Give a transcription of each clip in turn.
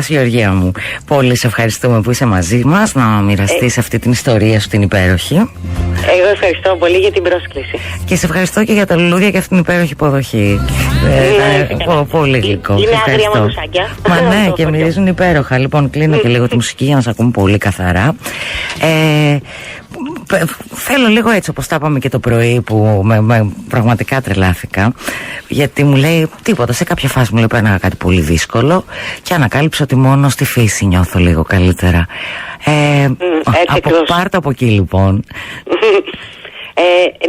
Γεωργία μου, πολύ σε ευχαριστούμε που είσαι μαζί μας να μοιραστείς αυτή την ιστορία σου την υπέροχη. Εγώ ευχαριστώ πολύ για την πρόσκληση. Και σε ευχαριστώ και για τα λουλούδια και αυτή την υπέροχη υποδοχή. Πολύ γλυκό. Είναι άγρια μανουσάκια. Μα ναι, και μυρίζουν υπέροχα. Λοιπόν, κλείνω και λίγο τη μουσική για να σε ακούμε πολύ καθαρά. Θέλω λίγο έτσι όπως τα είπαμε και το πρωί που πραγματικά τρελάθηκα, γιατί μου λέει τίποτα, σε κάποια φάση μου λέει πέρναγα κάτι πολύ δύσκολο και ανακάλυψα ότι μόνο στη φύση νιώθω λίγο καλύτερα. Πάρ' από εκεί λοιπόν.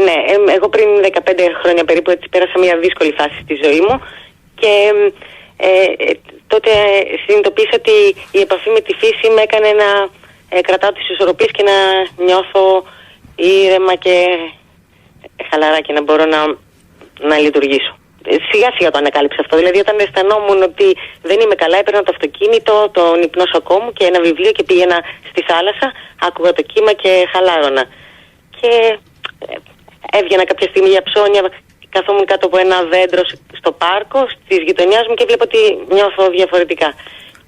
Ναι, εγώ πριν 15 χρόνια περίπου έτσι πέρασα μια δύσκολη φάση στη ζωή μου και τότε συνειδητοποίησα ότι η επαφή με τη φύση με έκανε να κρατάω τις ισορροπίες και να νιώθω ήρεμα και χαλαρά και να μπορώ να λειτουργήσω. Σιγά σιγά το ανακάλυψα αυτό. Δηλαδή, όταν αισθανόμουν ότι δεν είμαι καλά, έπαιρνα το αυτοκίνητο, τον υπνόσακό μου και ένα βιβλίο και πήγαινα στη θάλασσα, άκουγα το κύμα και χαλάρωνα. Και έβγαινα κάποια στιγμή για ψώνια, καθόμουν κάτω από ένα δέντρο στο πάρκο της γειτονιάς μου και βλέπω ότι νιώθω διαφορετικά.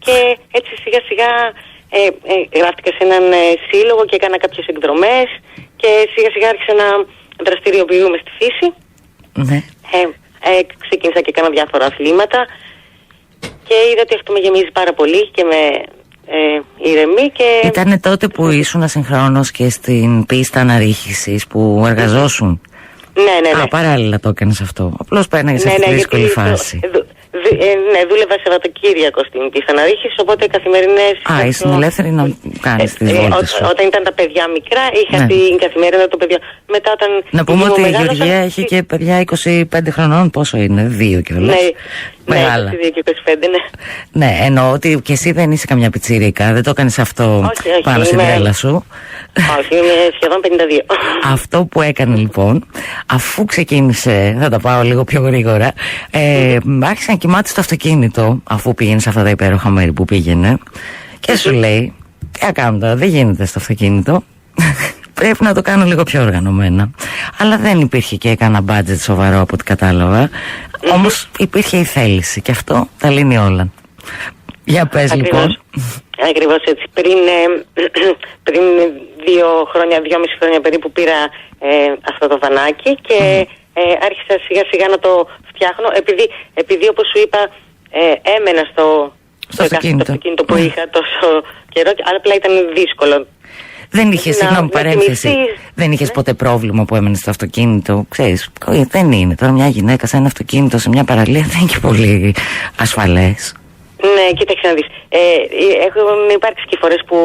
Και έτσι σιγά σιγά γράφτηκα σε έναν σύλλογο και έκανα κάποιες εκδρομές και σιγά σιγά άρχισα να δραστηριοποιούμε στη φύση. Ναι. Ξεκίνησα και έκανα διάφορα αθλήματα και είδα ότι αυτό με γεμίζει πάρα πολύ και με ηρεμεί. Ήτανε τότε που ήσουν συγχρόνως και στην πίστα αναρρίχησης που εργαζόσουν? Ναι. Παράλληλα το έκανες αυτό. Απλώς πέρναγες σε αυτή τη δύσκολη φάση. Ναι, δούλευα Σαββατοκύριακο στην πίστα αναρρίχησης, οπότε καθημερινές. Ήσουν ελεύθερη να κάνεις τις βόλτες σου. Όταν ήταν τα παιδιά μικρά, είχα την καθημερινά το παιδί. Μετά όταν. Να πούμε ότι η Γεωργία έχει και παιδιά 25 χρονών, πόσο είναι, 2 κιόλας. Ναι. Μεγάλα. Ναι, 22 και 25, ναι. Ναι, εννοώ ότι και εσύ δεν είσαι καμιά πιτσίρικα, δεν το έκανες αυτό όχι, πάνω στην τρέλα σου. Όχι, είμαι σχεδόν 52. Αυτό που έκανε λοιπόν, αφού ξεκίνησε, θα τα πάω λίγο πιο γρήγορα, άρχισε να κοιμάται στο αυτοκίνητο, αφού πήγαινε σε αυτά τα υπέροχα μέρη που πήγαινε, και σου λέει, τι να κάνω τώρα, δεν γίνεται στο αυτοκίνητο. Πρέπει να το κάνω λίγο πιο οργανωμένα. Αλλά δεν υπήρχε και κανένα budget σοβαρό από ό,τι κατάλαβα. Όμως υπήρχε η θέληση και αυτό τα λύνει όλα. Για πες λοιπόν. Ακριβώς έτσι. Πριν 2,5 χρόνια περίπου πήρα αυτό το βανάκι και άρχισα σιγά σιγά να το φτιάχνω. Επειδή όπως σου είπα έμενα στο αυτοκίνητο που είχα τόσο καιρό, αλλά απλά ήταν δύσκολο. Δεν είχες, συγγνώμη, παρένθεση. Δεν είχες ποτέ πρόβλημα που έμενες στο αυτοκίνητο? Ξέρεις, δεν είναι. Τώρα μια γυναίκα σε ένα αυτοκίνητο, σε μια παραλία, δεν είναι και πολύ ασφαλές. Ναι, κοίταξε να δεις. Έχουν υπάρξει και φορές που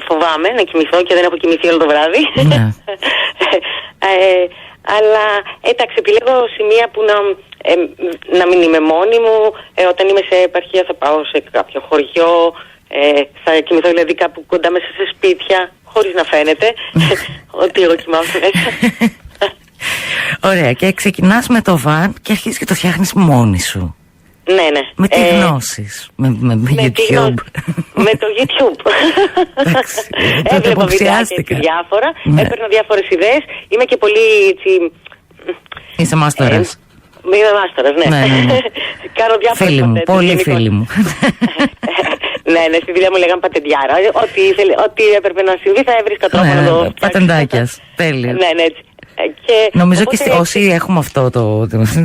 φοβάμαι να κοιμηθώ και δεν έχω κοιμηθεί όλο το βράδυ. Ναι. Αλλά εντάξει, επιλέγω σημεία που να μην είμαι μόνη μου. Όταν είμαι σε επαρχία θα πάω σε κάποιο χωριό. Θα κοιμηθώ δηλαδή κάπου κοντά μέσα σε σπίτια, χωρίς να φαίνεται ότι εγώ κοιμάμαι μέσα. Ωραία, και ξεκινάς με το βαν και αρχίζεις και το φτιάχνεις μόνη σου. Ναι. Με τι γνώσεις? Με YouTube? Με το YouTube. Εντάξει, έβλεπα βιντεάκια διάφορα, έπαιρνα διάφορες ιδέες. Είμαι και πολύ έτσι. Είσαι μάστορας. Είμαι μάστορας, ναι. Κάνω διάφορες φίλοι μου, πολύ φίλοι μου. Ναι, στη δουλειά μου λέγανε πατεντιάρα. Ό,τι έπρεπε να συμβεί θα έβρισκα τρόπο να το. Πατεντάκιας, τέλειο. Ναι, έτσι. Νομίζω και όσοι έχουμε αυτό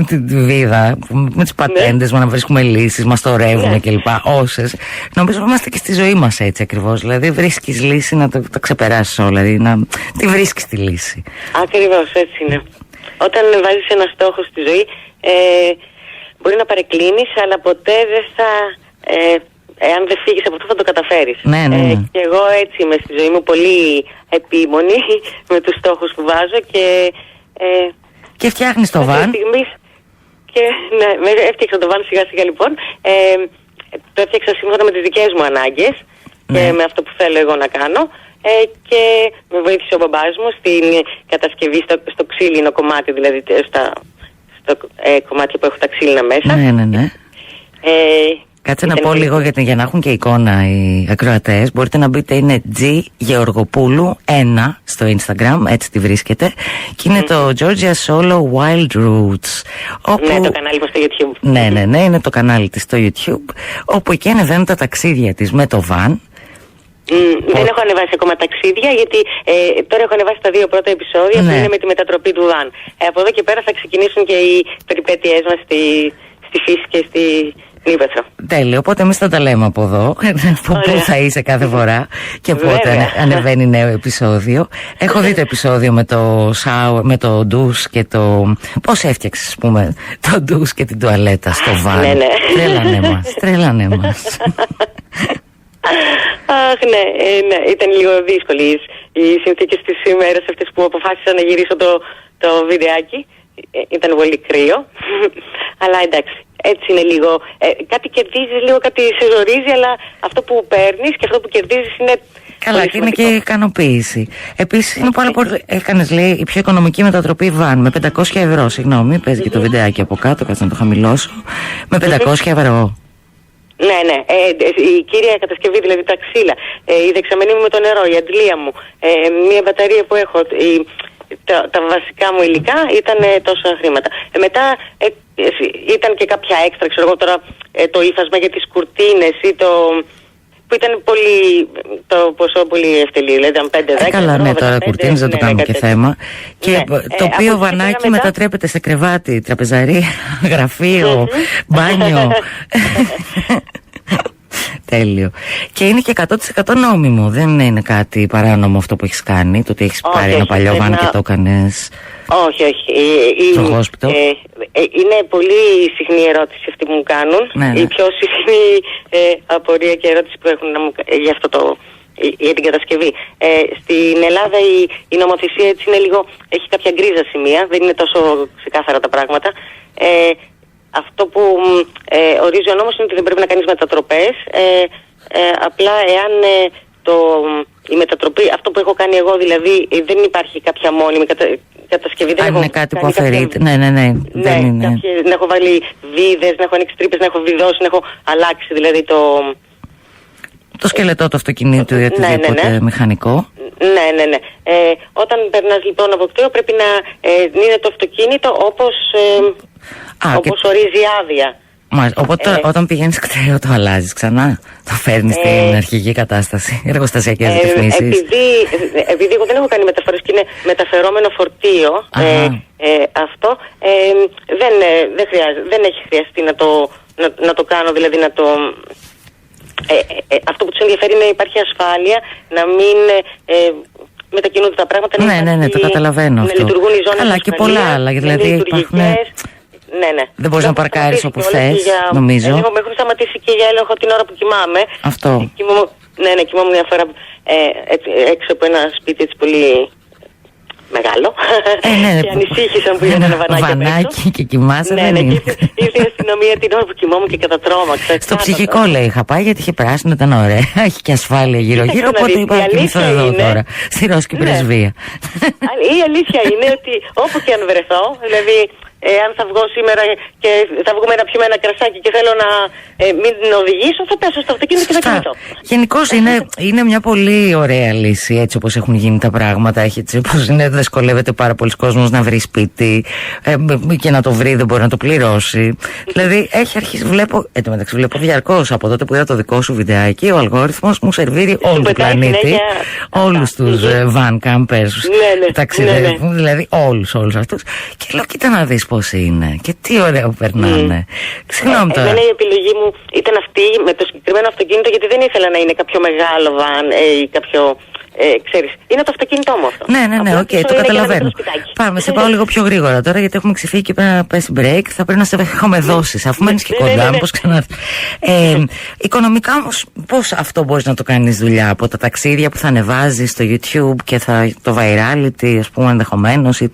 τη βίδα με τις πατέντες μας, να βρίσκουμε λύσεις, μας το ρεύουμε κλπ. Όσες, νομίζω είμαστε και στη ζωή μας έτσι ακριβώς. Δηλαδή βρίσκεις λύση να τα ξεπεράσεις όλα, δηλαδή να τη βρίσκεις τη λύση. Ακριβώς έτσι είναι. Όταν βάζεις ένα στόχο στη ζωή, μπορεί να παρεκκλίνεις, αλλά ποτέ δεν θα. Εάν δεν φύγεις από αυτό θα το καταφέρεις. Ναι. Και εγώ έτσι είμαι στη ζωή μου, πολύ επίμονη με τους στόχους που βάζω και φτιάχνεις το βαν. Ναι, έφτιαξα το βαν σιγά σιγά λοιπόν. Το έφτιαξα σύμφωνα με τις δικές μου ανάγκες και με αυτό που θέλω εγώ να κάνω. Και με βοήθησε ο μπαμπάς μου στην κατασκευή στο ξύλινο κομμάτι, δηλαδή στο κομμάτι που έχω τα ξύλινα μέσα. Ναι. Κάτσε να πω λίγο για να έχουν και εικόνα οι ακροατές. Μπορείτε να μπείτε, είναι G Γεωργοπούλου 1 στο Instagram, έτσι τη βρίσκεται. Και είναι το Georgia Solo Wild Roots. Όπου... Ναι, το κανάλι μας στο YouTube. Ναι, είναι το κανάλι της στο YouTube. Όπου εκεί ανεβαίνουν τα ταξίδια της με το van. Δεν έχω ανεβάσει ακόμα ταξίδια, γιατί τώρα έχω ανεβάσει τα 2 πρώτα επεισόδια που είναι με τη μετατροπή του van. Από εδώ και πέρα θα ξεκινήσουν και οι περιπέτειές μας στη φύση και στη Ήπεθρο. Τέλειο, οπότε εμείς θα τα λέμε από εδώ. Πού θα είσαι κάθε φορά και πότε ανεβαίνει νέο επεισόδιο. Έχω δει το επεισόδιο με το ντους και το... Πώς έφτιαξες, ας πούμε, το ντους και την τουαλέτα στο van. Ναι. Τρέλανε μας. Αχ, ναι, ήταν λίγο δύσκολη οι συνθήκες της ημέρας αυτές που αποφάσισα να γυρίσω το βιντεάκι. Ήταν πολύ κρύο, αλλά εντάξει, έτσι είναι λίγο. Κάτι κερδίζεις, λίγο κάτι σε ζορίζει, αλλά αυτό που παίρνεις και αυτό που κερδίζεις είναι. Καλά, και είναι και ικανοποίηση. Επίσης, είναι πάρα πολύ. Έκανες, λέει, η πιο οικονομική μετατροπή van με 500 ευρώ. Συγγνώμη, παίζει και το βιντεάκι από κάτω, κάτσε να το χαμηλώσω. Με 500 ευρώ. Ναι, η κύρια κατασκευή, δηλαδή τα ξύλα, η δεξαμενή μου με το νερό, η αντλία μου, μια μπαταρία που έχω, τα βασικά μου υλικά ήταν τόσα χρήματα. Μετά ήταν και κάποια έξτρα, ξέρω εγώ τώρα, το ύφασμα για τις κουρτίνες ή που ήταν πολύ, το ποσό πολύ ευτελή, δηλαδή ήταν 5-10. Καλά, ναι, τώρα κουρτίνες δεν το κάνουμε και θέμα. Και το οποίο βανάκι μετατρέπεται σε κρεβάτι, τραπεζαρία, γραφείο, μπάνιο. Τέλειο. Και είναι και 100% νόμιμο. Δεν είναι κάτι παράνομο αυτό που έχεις κάνει. Το ότι έχεις πάρει ένα παλιό βαν και το έκανες. Όχι. Στο χόσπιτο. Είναι πολύ συχνή ερώτηση αυτή που μου κάνουν. Ναι. Η πιο συχνή απορία και ερώτηση που έχουν για αυτό για την κατασκευή. Στην Ελλάδα η νομοθεσία έτσι είναι λίγο, έχει κάποια γκρίζα σημεία. Δεν είναι τόσο ξεκάθαρα τα πράγματα. Αυτό που ορίζει ο νόμος είναι ότι δεν πρέπει να κάνεις μετατροπές. Απλά εάν η μετατροπή, αυτό που έχω κάνει εγώ δηλαδή, δεν υπάρχει κάποια μόνιμη κατασκευή. Αν είναι κάτι που αφαιρείται. Ναι. Να έχω βάλει βίδες, να έχω ανοίξει τρύπες, να έχω βιδώσει, να έχω αλλάξει δηλαδή το σκελετό του αυτοκινήτου ή οτιδήποτε μηχανικό. Ναι. Όταν περνάς λοιπόν από κτίριο πρέπει να είναι το αυτοκίνητο όπως ορίζει η άδεια. Οπότε όταν πηγαίνεις κτίριο το αλλάζεις ξανά, το φέρνεις στην αρχική κατάσταση, εργοστασιακές ρυθμίσεις. Επειδή εγώ δεν έχω κάνει μεταφορές και είναι μεταφερόμενο φορτίο, αυτό δεν έχει χρειαστεί να το κάνω, δηλαδή να το... αυτό που τους ενδιαφέρει είναι να υπάρχει ασφάλεια, να μην μετακινούνται τα πράγματα. Ναι, το καταλαβαίνω αυτό. Να λειτουργούν οι ζώνες αλλά και πολλά άλλα, δηλαδή υπάρχουν... Ναι. Δεν μπορείς να παρκάρεις όπου θες, νομίζω. Με έχουν σταματήσει και για έλεγχο την ώρα που κοιμάμαι. Αυτό. Κοιμόμουν μια φορά έξω από ένα σπίτι έτσι πολύ μεγάλο. Και ανησύχησαν που ήταν ένα βανάκι και κοιμάσαι, δεν είναι. Ήρθε η αστυνομία την ώρα που κοιμόμουν και κατατρώμαξα. Στο ψυχικό, λέει, είχα πάει γιατί είχε πράσινο, ήταν ωραία. Έχει και ασφάλεια γύρω-γύρω. Οπότε είπα να κοιμηθώ εδώ τώρα, στη Ρώσικη πρεσβεία. Η αλήθεια είναι ότι όπου και αν βρεθώ, δηλαδή. Αν θα βγω σήμερα και θα βγούμε να πιούμε ένα κρασάκι και θέλω να μην οδηγήσω, θα πέσω στο αυτοκίνητο και θα κοιμηθώ. Γενικώς είναι μια πολύ ωραία λύση έτσι όπως έχουν γίνει τα πράγματα. Έτσι όπως δυσκολεύεται πάρα πολλοί κόσμος να βρει σπίτι και να το βρει, δεν μπορεί να το πληρώσει. Δηλαδή έχει αρχίσει, βλέπω διαρκώς από τότε που είδα το δικό σου βιντεάκι, ο αλγόριθμος μου σερβίρει όλο τον πλανήτη, όλους τους van campers, ταξιδεύουν, δηλαδή όλους αυτούς. Και λέω, κοίτα να δεις πώς είναι και τι ωραία που περνάνε. Συγγνώμη τώρα. Εμένα η επιλογή μου ήταν αυτή με το συγκεκριμένο αυτοκίνητο, γιατί δεν ήθελα να είναι κάποιο μεγάλο βαν ή κάποιο. Ξέρεις, είναι το αυτοκίνητό μου αυτό. Ναι, οκ, το καταλαβαίνω. Πάμε, σε πάω λίγο πιο γρήγορα τώρα, γιατί έχουμε ξεφύγει και πρέπει να πέσει break. Θα πρέπει να σε έχουμε δώσεις, αφού μένεις και κοντά μου, πώς ξανά. Οικονομικά όμως, πώς αυτό μπορείς να το κάνεις δουλειά, από τα ταξίδια που θα ανεβάζεις στο YouTube και το virality, ας πούμε, ενδεχομένως, ή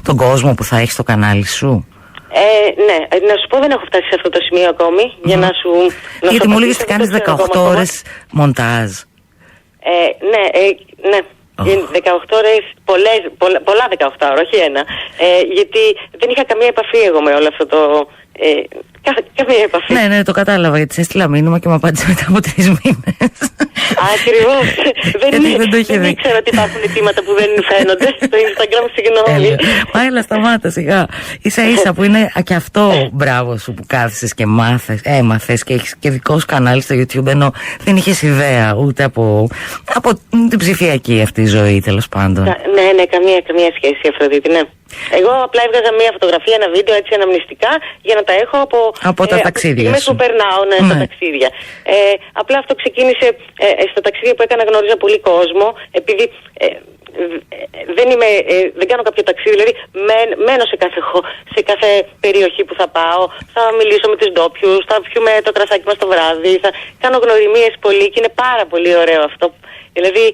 τον κόσμο που θα έχεις στο κανάλι σου. Ναι, να σου πω, δεν έχω φτάσει σε αυτό το σημείο ακόμη. Για να σου. Γιατί μου λέγες ότι κάνεις 18 ώρες μοντάζ. Ναι. 18 ώρες, πολλά 18 ώρες, όχι ένα. Γιατί δεν είχα καμία επαφή εγώ με όλο αυτό Καμία επαφή. Ναι, το κατάλαβα, γιατί σε έστειλα μήνυμα και μου απάντησε μετά από 3 μήνες. Ακριβώς. Δεν ήξερα ότι υπάρχουν αιτήματα που δεν φαίνονται στο Instagram, συγγνώμη. Μα έλα, σταμάτα σιγά. Ίσα που είναι και αυτό μπράβο σου που κάθισες και έμαθες και έχεις και δικό σου κανάλι στο YouTube, ενώ δεν είχες ιδέα ούτε από την ψηφιακή αυτή ζωή, τέλος πάντων. Ναι, καμία σχέση, Αφροδίτη, ναι. Εγώ απλά έβγαζα μία φωτογραφία, ένα βίντεο έτσι αναμνηστικά για να τα έχω από τα ταξίδια σου. που περνάω, στα ταξίδια. Απλά αυτό ξεκίνησε στα ταξίδια που έκανα, γνώριζα πολύ κόσμο, επειδή δεν κάνω κάποιο ταξίδι, δηλαδή μένω σε κάθε περιοχή που θα πάω, θα μιλήσω με τους ντόπιους, θα πιούμε το κρασάκι μας το βράδυ, θα κάνω γνωριμίες πολύ και είναι πάρα πολύ ωραίο αυτό. Δηλαδή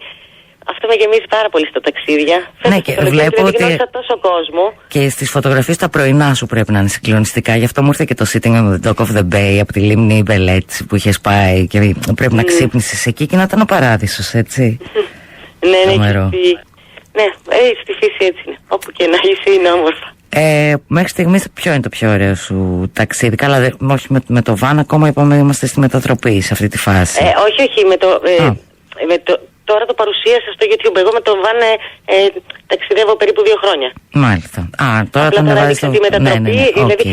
αυτό με γεμίζει πάρα πολύ στα ταξίδια. Ναι, και βλέπω ότι γνώρισα τόσο κόσμο. Και στις φωτογραφίες τα πρωινά σου πρέπει να είναι συγκλονιστικά. Γι' αυτό μου ήρθε και το Sitting on the Dock of the Bay από τη λίμνη Μπελέτς που είχες πάει και πρέπει να ξύπνησες εκεί και να ήταν ο παράδεισος, έτσι. Ναι, στη φύση έτσι είναι. Όπου και να είσαι είναι όμορφα. Μέχρι στιγμής ποιο είναι το πιο ωραίο σου ταξίδι? Καλά, όχι με το βαν, ακόμα είπαμε είμαστε στη μετατροπή σε αυτή τη φάση. Όχι, τώρα το παρουσίασα στο YouTube. Εγώ με το βαν ταξιδεύω περίπου 2 χρόνια. Μάλιστα. Τώρα απλά τώρα έδειξα τη μετατροπή. Δηλαδή,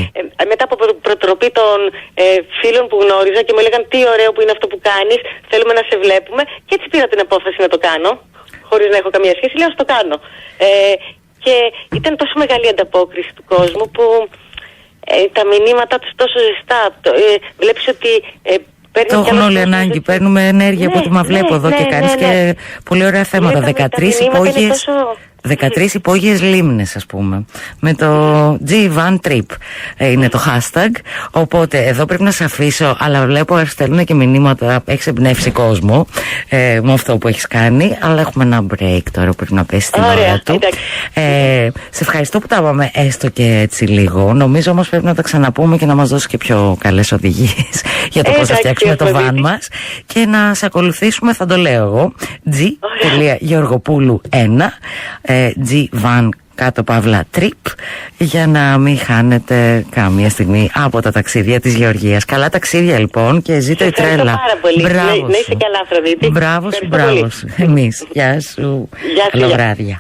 μετά από προτροπή των φίλων που γνώριζα και μου έλεγαν τι ωραίο που είναι αυτό που κάνεις, θέλουμε να σε βλέπουμε. Και έτσι πήρα την απόφαση να το κάνω, χωρίς να έχω καμία σχέση. Λέω, ας το κάνω. Και ήταν τόσο μεγάλη ανταπόκριση του κόσμου που τα μηνύματά τους τόσο ζεστά. Βλέπεις ότι το έχουν όλοι ανάγκη. Παίρνουμε ενέργεια από ό,τι μα βλέπω εδώ και κάνεις και πολύ ωραία θέματα. 13 υπόγειες λίμνες, ας πούμε. Με το G-Van Trip είναι το hashtag. Οπότε εδώ πρέπει να σε αφήσω, αλλά βλέπω στέλνουν και μηνύματα. Έχεις εμπνεύσει κόσμο με αυτό που έχεις κάνει. Αλλά έχουμε ένα break τώρα που πρέπει να πέσει την ώρα του. Σε ευχαριστώ που τα είπαμε έστω και έτσι λίγο. Νομίζω όμως πρέπει να τα ξαναπούμε και να μας δώσει και πιο καλές οδηγίες για το πώς θα φτιάξουμε το van μας. Και να σε ακολουθήσουμε, θα το λέω εγώ. G.Georgopoulou1 G-Van κάτω παύλα Trip, για να μην χάνετε καμία στιγμή από τα ταξίδια της Γεωργίας. Καλά ταξίδια λοιπόν και ζήτω η τρέλα. Πάρα πολύ. Μπράβο να είσαι καλά, Αφροδίτη. Μπράβο σου. Εμείς. Γεια σου. Καλό βράδυ.